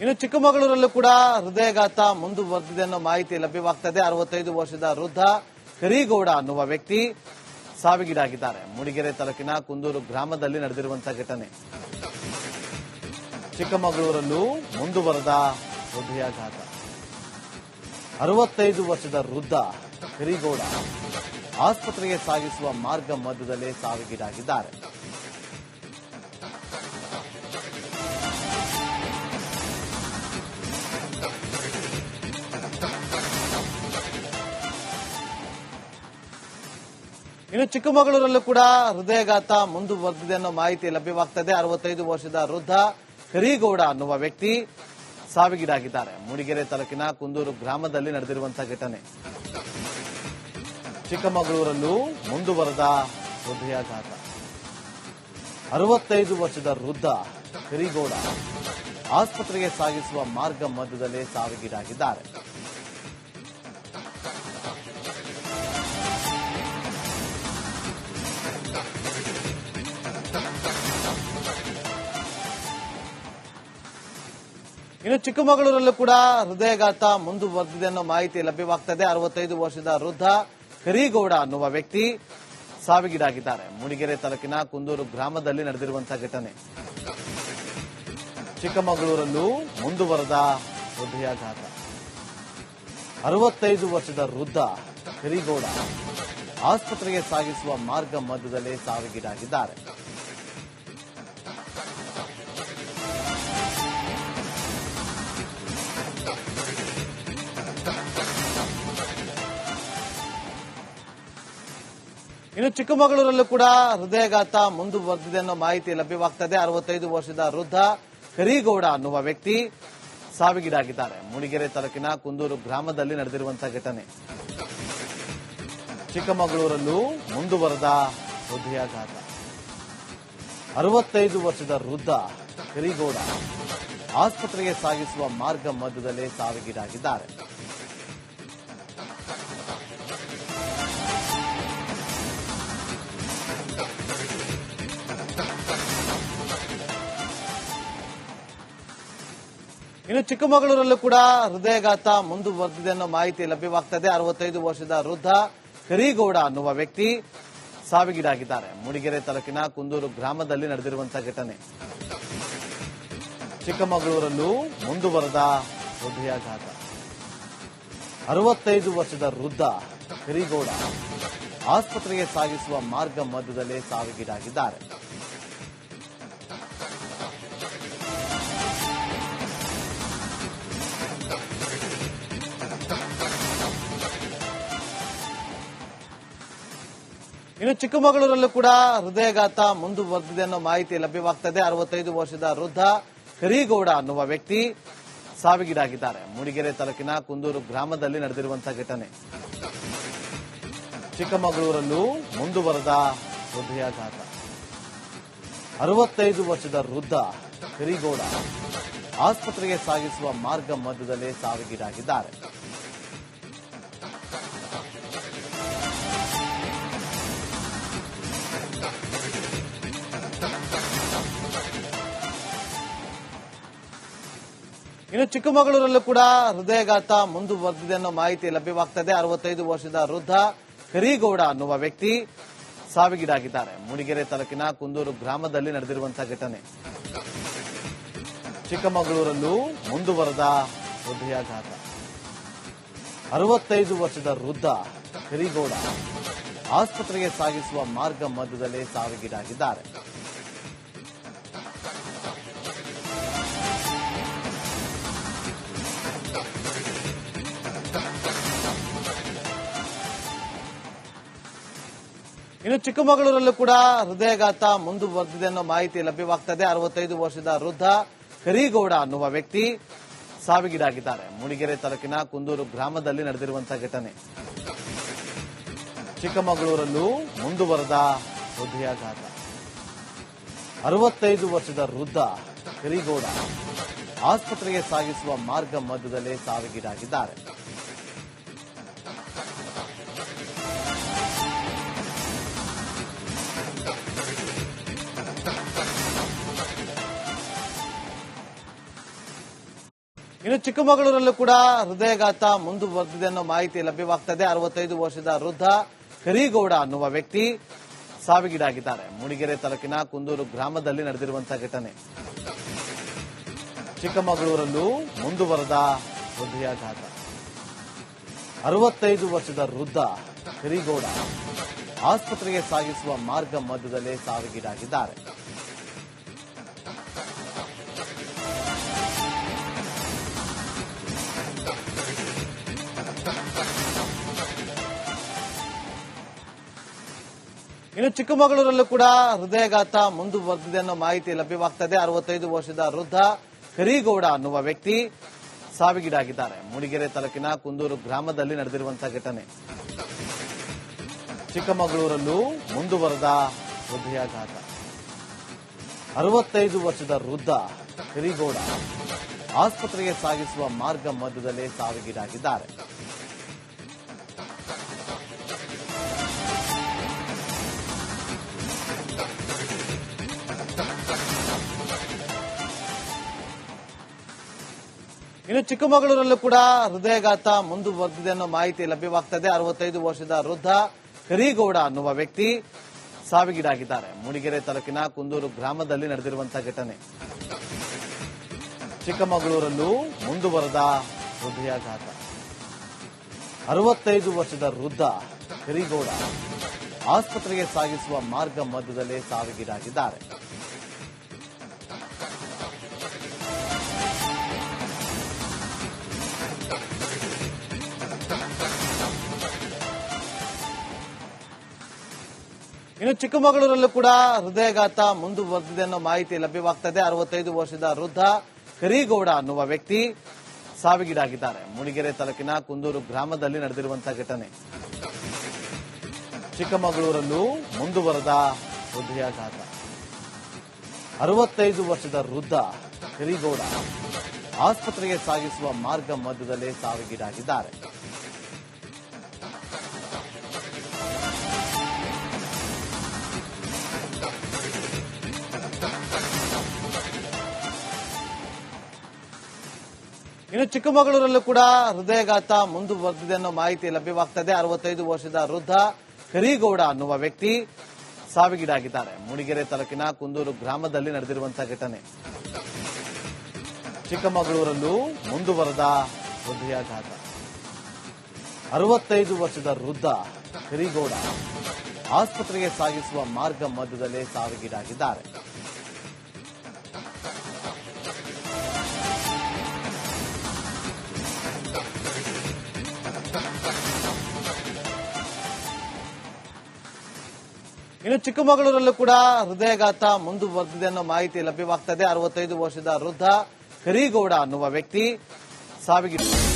ಇನ್ನು ಚಿಕ್ಕಮಗಳೂರಲ್ಲೂ ಕೂಡ ಹೃದಯಘಾತ ಮುಂದುವರೆದಿದೆ ಅನ್ನೋ ಮಾಹಿತಿ ಲಭ್ಯವಾಗ್ತದೆ. 65 ವರ್ಷದ ವೃದ್ಧ ಕರಿಗೌಡ ಅನ್ನುವ ವ್ಯಕ್ತಿ ಸಾವಿಗೀಡಾಗಿದ್ದಾರೆ. ಮೂಡಿಗೆರೆ ತಾಲೂಕಿನ ಕುಂದೂರು ಗ್ರಾಮದಲ್ಲಿ ನಡೆದಿರುವಂತಹ ಘಟನೆ. ಚಿಕ್ಕಮಗಳೂರಲ್ಲೂ ಮುಂದುವರೆದ ಹೃದಯಾಘಾತ. 65 ವರ್ಷದ ವೃದ್ಧ ಕರಿಗೌಡ ಆಸ್ಪತ್ರೆಗೆ ಸಾಗಿಸುವ ಮಾರ್ಗ ಮಧ್ಯದಲ್ಲೇ ಸಾವಿಗೀಡಾಗಿದ್ದಾರೆ. ಇನ್ನು ಚಿಕ್ಕಮಗಳೂರಲ್ಲೂ ಕೂಡ ಹೃದಯಘಾತ ಮುಂದುವರೆದಿದೆ ಅನ್ನೋ ಮಾಹಿತಿ ಲಭ್ಯವಾಗ್ತದೆ. 65 ವರ್ಷದ ವೃದ್ಧ ಕರಿಗೌಡ ಅನ್ನುವ ವ್ಯಕ್ತಿ ಸಾವಿಗೀಡಾಗಿದ್ದಾರೆ. ಮೂಡಿಗೆರೆ ತಾಲೂಕಿನ ಕುಂದೂರು ಗ್ರಾಮದಲ್ಲಿ ನಡೆದಿರುವಂತಹ ಘಟನೆ. ಚಿಕ್ಕಮಗಳೂರಲ್ಲೂ ಮುಂದುವರೆದ ಹೃದಯಾಘಾತ. 65 ವರ್ಷದ ವೃದ್ಧ ಕರಿಗೌಡ ಆಸ್ಪತ್ರೆಗೆ ಸಾಗಿಸುವ ಮಾರ್ಗ ಮಧ್ಯದಲ್ಲೇ ಸಾವಿಗೀಡಾಗಿದ್ದಾರೆ. ಇನ್ನು ಚಿಕ್ಕಮಗಳೂರಲ್ಲೂ ಕೂಡ ಹೃದಯಘಾತ ಮುಂದುವರೆದಿದೆ ಅನ್ನೋ ಮಾಹಿತಿ ಲಭ್ಯವಾಗ್ತದೆ. 65 ವರ್ಷದ ವೃದ್ಧ ಕರಿಗೌಡ ಅನ್ನುವ ವ್ಯಕ್ತಿ ಸಾವಿಗೀಡಾಗಿದ್ದಾರೆ. ಮೂಡಿಗೆರೆ ತಾಲೂಕಿನ ಕುಂದೂರು ಗ್ರಾಮದಲ್ಲಿ ನಡೆದಿರುವಂತಹ ಘಟನೆ. ಚಿಕ್ಕಮಗಳೂರಲ್ಲೂ ಮುಂದುವರೆದ ಹೃದಯಾಘಾತ. 65 ವರ್ಷದ ವೃದ್ಧ ಕರಿಗೌಡ ಆಸ್ಪತ್ರೆಗೆ ಸಾಗಿಸುವ ಮಾರ್ಗ ಮಧ್ಯದಲ್ಲೇ ಸಾವಿಗೀಡಾಗಿದ್ದಾರೆ. ಇನ್ನು ಚಿಕ್ಕಮಗಳೂರಲ್ಲೂ ಕೂಡ ಹೃದಯಘಾತ ಮುಂದುವರೆದಿದೆ ಅನ್ನೋ ಮಾಹಿತಿ ಲಭ್ಯವಾಗ್ತದೆ. 65 ವರ್ಷದ ವೃದ್ಧ ಕರಿಗೌಡ ಅನ್ನುವ ವ್ಯಕ್ತಿ ಸಾವಿಗೀಡಾಗಿದ್ದಾರೆ. ಮೂಡಿಗೆರೆ ತಾಲೂಕಿನ ಕುಂದೂರು ಗ್ರಾಮದಲ್ಲಿ ನಡೆದಿರುವಂತಹ ಘಟನೆ. ಚಿಕ್ಕಮಗಳೂರಲ್ಲೂ ಮುಂದುವರೆದ ಹೃದಯಾಘಾತ. 65 ವರ್ಷದ ವೃದ್ಧ ಕರಿಗೌಡ ಆಸ್ಪತ್ರೆಗೆ ಸಾಗಿಸುವ ಮಾರ್ಗ ಮಧ್ಯದಲ್ಲೇ ಸಾವಿಗೀಡಾಗಿದ್ದಾರೆ. ಇನ್ನು ಚಿಕ್ಕಮಗಳೂರಲ್ಲೂ ಕೂಡ ಹೃದಯಘಾತ ಮುಂದುವರೆದಿದೆ ಅನ್ನೋ ಮಾಹಿತಿ ಲಭ್ಯವಾಗ್ತದೆ. 65 ವರ್ಷದ ವೃದ್ಧ ಕರಿಗೌಡ ಅನ್ನುವ ವ್ಯಕ್ತಿ ಸಾವಿಗೀಡಾಗಿದ್ದಾರೆ. ಮೂಡಿಗೆರೆ ತಾಲೂಕಿನ ಕುಂದೂರು ಗ್ರಾಮದಲ್ಲಿ ನಡೆದಿರುವಂತಹ ಘಟನೆ. ಚಿಕ್ಕಮಗಳೂರಲ್ಲೂ ಮುಂದುವರೆದ ಹೃದಯಾಘಾತ. 65 ವರ್ಷದ ವೃದ್ಧ ಕರಿಗೌಡ ಆಸ್ಪತ್ರೆಗೆ ಸಾಗಿಸುವ ಮಾರ್ಗ ಮಧ್ಯದಲ್ಲೇ ಸಾವಿಗೀಡಾಗಿದ್ದಾರೆ. ಇನ್ನು ಚಿಕ್ಕಮಗಳೂರಲ್ಲೂ ಕೂಡ ಹೃದಯಘಾತ ಮುಂದುವರೆದಿದೆ ಅನ್ನೋ ಮಾಹಿತಿ ಲಭ್ಯವಾಗ್ತದೆ. 65 ವರ್ಷದ ವೃದ್ಧ ಕರಿಗೌಡ ಅನ್ನುವ ವ್ಯಕ್ತಿ ಸಾವಿಗೀಡಾಗಿದ್ದಾರೆ. ಮೂಡಿಗೆರೆ ತಾಲೂಕಿನ ಕುಂದೂರು ಗ್ರಾಮದಲ್ಲಿ ನಡೆದಿರುವಂತಹ ಘಟನೆ. ಚಿಕ್ಕಮಗಳೂರಲ್ಲೂ ಮುಂದುವರೆದ ಹೃದಯಾಘಾತ. 65 ವರ್ಷದ ವೃದ್ಧ ಕರಿಗೌಡ ಆಸ್ಪತ್ರೆಗೆ ಸಾಗಿಸುವ ಮಾರ್ಗ ಮಧ್ಯದಲ್ಲೇ ಸಾವಿಗೀಡಾಗಿದ್ದಾರೆ. ಇನ್ನು ಚಿಕ್ಕಮಗಳೂರಲ್ಲೂ ಕೂಡ ಹೃದಯಘಾತ ಮುಂದುವರೆದಿದೆ ಅನ್ನೋ ಮಾಹಿತಿ ಲಭ್ಯವಾಗ್ತದೆ. 65 ವರ್ಷದ ವೃದ್ಧ ಕರಿಗೌಡ ಅನ್ನುವ ವ್ಯಕ್ತಿ ಸಾವಿಗೀಡಾಗಿದ್ದಾರೆ. ಮೂಡಿಗೆರೆ ತಾಲೂಕಿನ ಕುಂದೂರು ಗ್ರಾಮದಲ್ಲಿ ನಡೆದಿರುವಂತಹ ಘಟನೆ. ಚಿಕ್ಕಮಗಳೂರಲ್ಲೂ ಮುಂದುವರೆದ ಹೃದಯಾಘಾತ. 65 ವರ್ಷದ ವೃದ್ಧ ಕರಿಗೌಡ ಆಸ್ಪತ್ರೆಗೆ ಸಾಗಿಸುವ ಮಾರ್ಗ ಮಧ್ಯದಲ್ಲೇ ಸಾವಿಗೀಡಾಗಿದ್ದಾರೆ. ಇನ್ನು ಚಿಕ್ಕಮಗಳೂರಲ್ಲೂ ಕೂಡ ಹೃದಯಘಾತ ಮುಂದುವರೆದಿದೆ ಅನ್ನೋ ಮಾಹಿತಿ ಲಭ್ಯವಾಗ್ತದೆ. 65 ವರ್ಷದ ವೃದ್ಧ ಕರಿಗೌಡ ಅನ್ನುವ ವ್ಯಕ್ತಿ ಸಾವಿಗೀಡಾಗಿದ್ದಾರೆ. ಮೂಡಿಗೆರೆ ತಾಲೂಕಿನ ಕುಂದೂರು ಗ್ರಾಮದಲ್ಲಿ ನಡೆದಿರುವಂತಹ ಘಟನೆ. ಚಿಕ್ಕಮಗಳೂರಲ್ಲೂ ಮುಂದುವರೆದ ಹೃದಯಾಘಾತ. 65 ವರ್ಷದ ವೃದ್ಧ ಕರಿಗೌಡ ಆಸ್ಪತ್ರೆಗೆ ಸಾಗಿಸುವ ಮಾರ್ಗ ಮಧ್ಯದಲ್ಲೇ ಸಾವಿಗೀಡಾಗಿದ್ದಾರೆ. ಇನ್ನು ಚಿಕ್ಕಮಗಳೂರಲ್ಲೂ ಕೂಡ ಹೃದಯಘಾತ ಮುಂದುವರೆದಿದೆ ಅನ್ನೋ ಮಾಹಿತಿ ಲಭ್ಯವಾಗ್ತದೆ. 65 ವರ್ಷದ ವೃದ್ಧ ಕರಿಗೌಡ ಅನ್ನುವ ವ್ಯಕ್ತಿ ಸಾವಿಗೀಡಾಗಿದ್ದಾರೆ. ಮೂಡಿಗೆರೆ ತಾಲೂಕಿನ ಕುಂದೂರು ಗ್ರಾಮದಲ್ಲಿ ನಡೆದಿರುವಂತಹ ಘಟನೆ. ಚಿಕ್ಕಮಗಳೂರಲ್ಲೂ ಮುಂದುವರೆದ ಹೃದಯಾಘಾತ. 65 ವರ್ಷದ ವೃದ್ಧ ಕರಿಗೌಡ ಆಸ್ಪತ್ರೆಗೆ ಸಾಗಿಸುವ ಮಾರ್ಗ ಮಧ್ಯದಲ್ಲೇ ಸಾವಿಗೀಡಾಗಿದ್ದಾರೆ. ಇನ್ನು ಚಿಕ್ಕಮಗಳೂರಲ್ಲೂ ಕೂಡ ಹೃದಯಾಘಾತ ಮುಂದುವರೆದಿದೆ ಅನ್ನೋ ಮಾಹಿತಿ ಲಭ್ಯವಾಗ್ತದೆ. 65 ವರ್ಷದ ವೃದ್ಧ ಕರಿಗೌಡ ಅನ್ನುವ ವ್ಯಕ್ತಿ ಸಾವಿಗೀಡಾಗಿದ್ದಾರೆ. ಮೂಡಿಗೆರೆ ತಾಲೂಕಿನ ಕುಂದೂರು ಗ್ರಾಮದಲ್ಲಿ ನಡೆದಿರುವಂತಹ ಘಟನೆ. ಚಿಕ್ಕಮಗಳೂರಲ್ಲೂ ಮುಂದುವರೆದ ಹೃದಯಾಘಾತ. 65 ವರ್ಷದ ವೃದ್ಧ ಕರಿಗೌಡ ಆಸ್ಪತ್ರೆಗೆ ಸಾಗಿಸುವ ಮಾರ್ಗ ಮಧ್ಯದಲ್ಲೇ ಸಾವಿಗೀಡಾಗಿದ್ದಾರೆ. ಇನ್ನು ಚಿಕ್ಕಮಗಳೂರಲ್ಲೂ ಕೂಡ ಹೃದಯಾಘಾತ ಮುಂದುವರೆದಿದೆ ಅನ್ನೋ ಮಾಹಿತಿ ಲಭ್ಯವಾಗ್ತದೆ. 65 ವರ್ಷದ ವೃದ್ಧ ಕರಿಗೌಡ ಅನ್ನುವ ವ್ಯಕ್ತಿ ಸಾವಿಗೀಡಾಗಿದ್ದಾರೆ. ಮೂಡಿಗೆರೆ ತಾಲೂಕಿನ ಕುಂದೂರು ಗ್ರಾಮದಲ್ಲಿ ನಡೆದಿರುವಂತಹ ಘಟನೆ. ಚಿಕ್ಕಮಗಳೂರಲ್ಲೂ ಮುಂದುವರೆದ ಹೃದಯಾಘಾತ. 65 ವರ್ಷದ ವೃದ್ಧ ಕರಿಗೌಡ ಆಸ್ಪತ್ರೆಗೆ ಸಾಗಿಸುವ ಮಾರ್ಗ ಮಧ್ಯದಲ್ಲೇ ಸಾವಿಗೀಡಾಗಿದ್ದಾರೆ. ಇನ್ನು ಚಿಕ್ಕಮಗಳೂರಲ್ಲೂ ಕೂಡ ಹೃದಯಾಘಾತ ಮುಂದುವರೆದಿದೆ ಅನ್ನೋ ಮಾಹಿತಿ ಲಭ್ಯವಾಗ್ತದೆ. 65 ವರ್ಷದ ವೃದ್ಧ ಕರಿಗೌಡ ಅನ್ನುವ ವ್ಯಕ್ತಿ ಸಾವಿಗೀಡಾಗಿದ್ದಾರೆ. ಮೂಡಿಗೆರೆ ತಾಲೂಕಿನ ಕುಂದೂರು ಗ್ರಾಮದಲ್ಲಿ ನಡೆದಿರುವಂತಹ ಘಟನೆ. ಚಿಕ್ಕಮಗಳೂರಲ್ಲೂ ಮುಂದುವರೆದ ಹೃದಯಾಘಾತ. 65 ವರ್ಷದ ವೃದ್ಧ ಕರಿಗೌಡ ಆಸ್ಪತ್ರೆಗೆ ಸಾಗಿಸುವ ಮಾರ್ಗ ಮಧ್ಯದಲ್ಲೇ ಸಾವಿಗೀಡಾಗಿದ್ದಾರೆ. ಇನ್ನು ಚಿಕ್ಕಮಗಳೂರಲ್ಲೂ ಕೂಡ ಹೃದಯಾಘಾತ ಮುಂದುವರೆದಿದೆ ಅನ್ನೋ ಮಾಹಿತಿ ಲಭ್ಯವಾಗ್ತದೆ. 65 ವರ್ಷದ ವೃದ್ಧ ಕರಿಗೌಡ ಅನ್ನುವ ವ್ಯಕ್ತಿ ಸಾವಿಗೀಡಾಗಿದ್ದಾರೆ. ಮೂಡಿಗೆರೆ ತಾಲೂಕಿನ ಕುಂದೂರು ಗ್ರಾಮದಲ್ಲಿ ನಡೆದಿರುವಂತಹ ಘಟನೆ. ಚಿಕ್ಕಮಗಳೂರಲ್ಲೂ ಮುಂದುವರೆದ ಹೃದಯಾಘಾತ. 65 ವರ್ಷದ ವೃದ್ಧ ಕರಿಗೌಡ ಆಸ್ಪತ್ರೆಗೆ ಸಾಗಿಸುವ ಮಾರ್ಗ ಮಧ್ಯದಲ್ಲೇ ಸಾವಿಗೀಡಾಗಿದ್ದಾರೆ. ಇನ್ನು ಚಿಕ್ಕಮಗಳೂರಲ್ಲೂ ಕೂಡ ಹೃದಯಾಘಾತ ಮುಂದುವರೆದಿದೆ ಅನ್ನೋ ಮಾಹಿತಿ ಲಭ್ಯವಾಗ್ತದೆ. 65 ವರ್ಷದ ವೃದ್ಧ ಕರಿಗೌಡ ಅನ್ನುವ ವ್ಯಕ್ತಿ ಸಾವಿಗೀಡಾಗಿದ್ದಾರೆ.